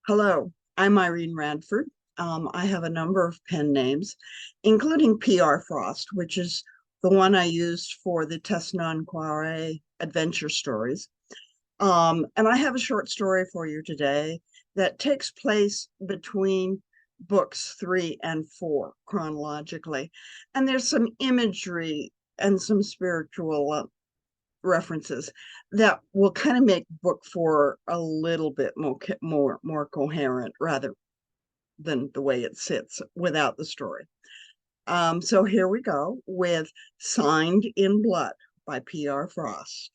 Hello, I'm Irene Radford. I have a number of pen names, including PR Frost, which is the one I used for the Test Non Quare adventure stories. And I have a short story for you today that takes place between books 3 and 4 chronologically. And there's some imagery and some spiritual references that will kind of make book 4 a little bit more coherent rather than the way it sits without the story. So here we go with Signed in Blood by P.R. Frost.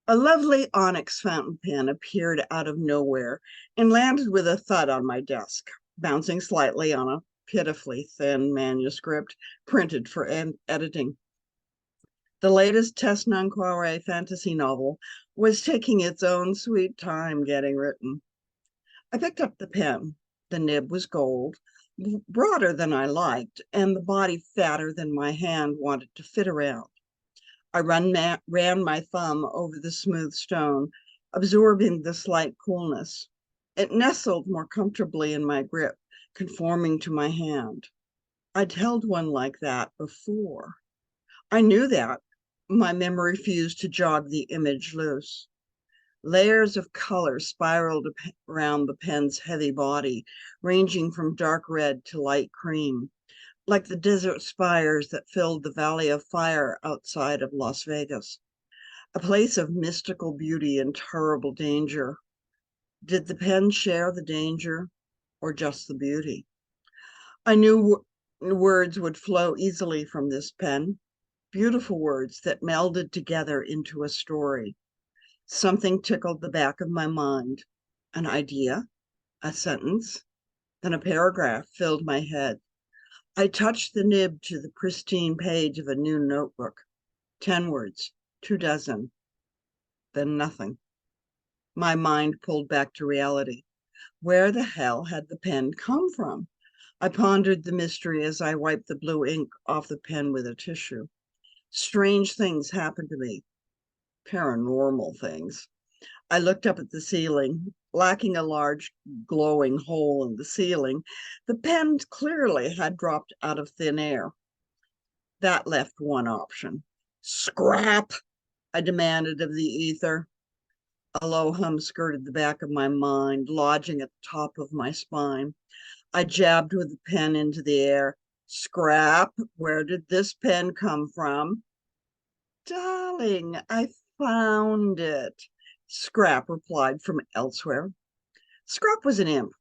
A lovely onyx fountain pen appeared out of nowhere and landed with a thud on my desk, bouncing slightly on a pitifully thin manuscript printed for editing. The latest Test Non Quare fantasy novel was taking its own sweet time getting written. I picked up the pen. The nib was gold, broader than I liked, and the body fatter than my hand wanted to fit around. I ran my thumb over the smooth stone, absorbing the slight coolness. It nestled more comfortably in my grip, conforming to my hand. I'd held one like that before. I knew that. My memory refused to jog the image loose. Layers of color spiraled around the pen's heavy body, ranging from dark red to light cream, like the desert spires that filled the Valley of Fire outside of Las Vegas, a place of mystical beauty and terrible danger. Did the pen share the danger or just the beauty? I knew words would flow easily from this pen, beautiful words that melded together into a story. Something tickled the back of my mind. An idea, a sentence, then a paragraph filled my head. I touched the nib to the pristine page of a new notebook. 10 words, 2 dozen, then nothing. My mind pulled back to reality. Where the hell had the pen come from? I pondered the mystery as I wiped the blue ink off the pen with a tissue. Strange things happened to me, paranormal things. I looked up at the ceiling, lacking a large glowing hole in the ceiling. The pen clearly had dropped out of thin air. That left one option. Scrap, I demanded of the ether. A low hum skirted the back of my mind, lodging at the top of my spine. I jabbed with the pen into the air. Scrap, where did this pen come from? Darling, I found it, Scrap replied from elsewhere. Scrap was an imp.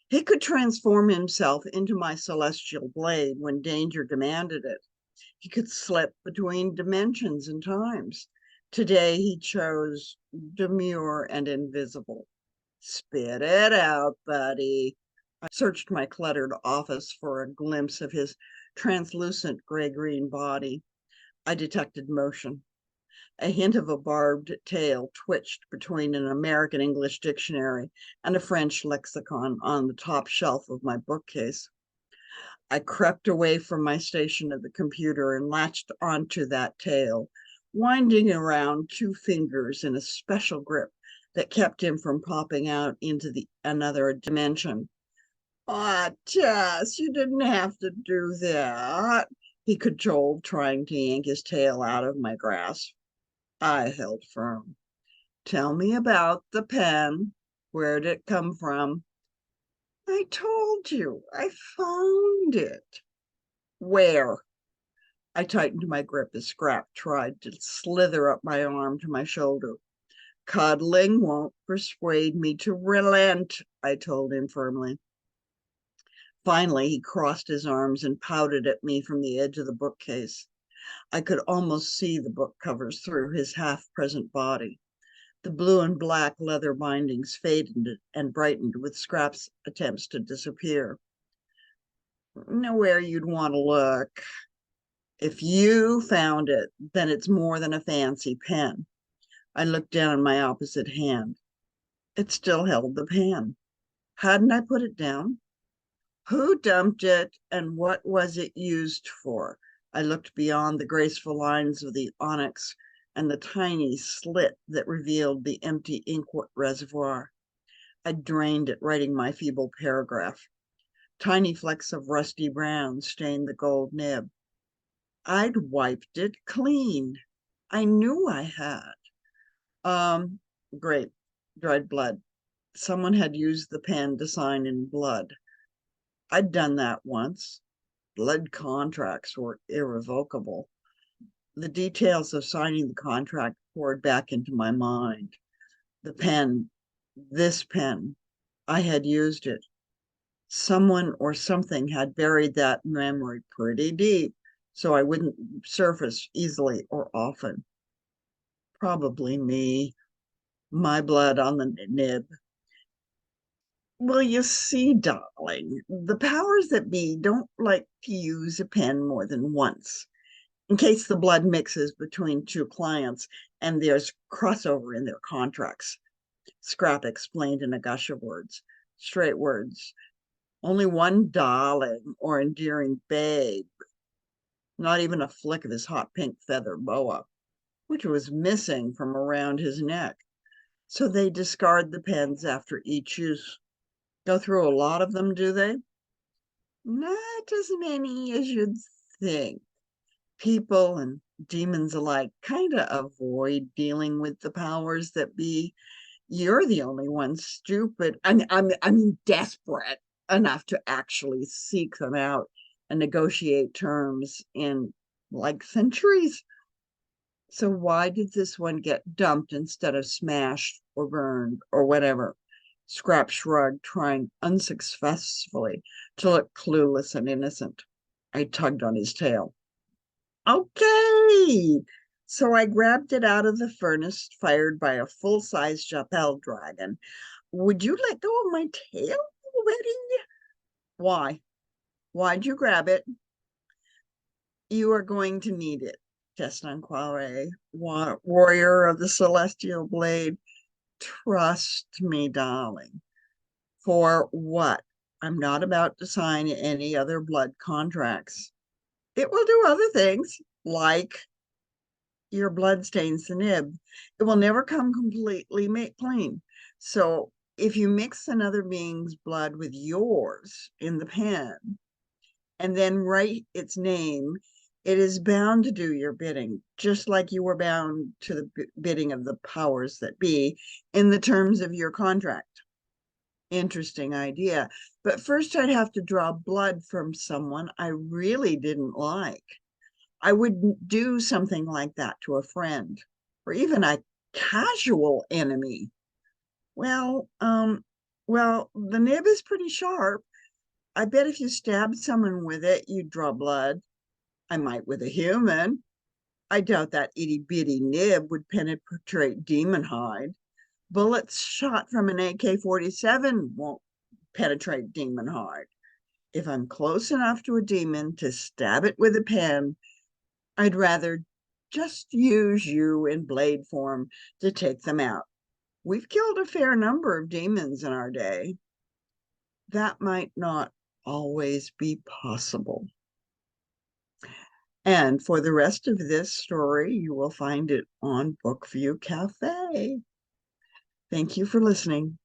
He could transform himself into my celestial blade when danger demanded it. He could slip between dimensions and times. Today he chose demure and invisible. Spit it out, buddy. I searched my cluttered office for a glimpse of his translucent gray-green body. I detected motion. A hint of a barbed tail twitched between an American English dictionary and a French lexicon on the top shelf of my bookcase. I crept away from my station at the computer and latched onto that tail, winding around 2 fingers in a special grip that kept him from popping out into another dimension. Ah, Tess, you didn't have to do that, he cajoled, trying to yank his tail out of my grasp. I held firm. Tell me about the pen. Where'd it come from? I told you, I found it. Where? I tightened my grip as Scrap tried to slither up my arm to my shoulder. Cuddling won't persuade me to relent, I told him firmly. Finally, he crossed his arms and pouted at me from the edge of the bookcase. I could almost see the book covers through his half-present body. The blue and black leather bindings faded and brightened with Scrap's attempts to disappear. Nowhere you'd want to look. If you found it, then it's more than a fancy pen. I looked down at my opposite hand. It still held the pen. Hadn't I put it down? Who dumped it and what was it used for? I looked beyond the graceful lines of the onyx and the tiny slit that revealed the empty ink reservoir. I drained it, writing my feeble paragraph. Tiny flecks of rusty brown stained the gold nib. I'd wiped it clean. I knew I had. Um, Great. Dried blood. Someone had used the pen to sign in blood. I'd done that once. Blood contracts were irrevocable. The details of signing the contract poured back into my mind. The pen, this pen, I had used it. Someone or something had buried that memory pretty deep, so I wouldn't surface easily or often. Probably me, my blood on the nib. Well, you see, darling, the powers that be don't like to use a pen more than once, in case the blood mixes between two clients and there's crossover in their contracts. Scrap explained in a gush of words, straight words. Only one darling or endearing babe, not even a flick of his hot pink feather boa, which was missing from around his neck. So they discard the pens after each use. Go through a lot of them, do they? Not as many as you'd think. People and demons alike kind of avoid dealing with the powers that be. You're the only one stupid, I mean desperate enough to actually seek them out and negotiate terms in like centuries. So why did this one get dumped instead of smashed or burned or whatever? Scrap shrugged, trying unsuccessfully to look clueless and innocent. I tugged on his tail. Okay. So I grabbed it out of the furnace, fired by a full-size Japel dragon. Would you let go of my tail already? Why? Why'd you grab it? You are going to need it, Testanquare, warrior of the celestial blade. Trust me, darling. For what? I'm not about to sign any other blood contracts. It will do other things, like your blood stains the nib. It will never come completely clean. So if you mix another being's blood with yours in the pen and then write its name, it is bound to do your bidding, just like you were bound to the bidding of the powers that be in the terms of your contract. Interesting idea. But first, I'd have to draw blood from someone I really didn't like. I wouldn't do something like that to a friend or even a casual enemy. Well, the nib is pretty sharp. I bet if you stabbed someone with it, you'd draw blood. I might with a human. I doubt that itty bitty nib would penetrate demon hide. Bullets shot from an AK-47 won't penetrate demon hide. If I'm close enough to a demon to stab it with a pen, I'd rather just use you in blade form to take them out. We've killed a fair number of demons in our day. That might not always be possible. And for the rest of this story, you will find it on Bookview Cafe. Thank you for listening.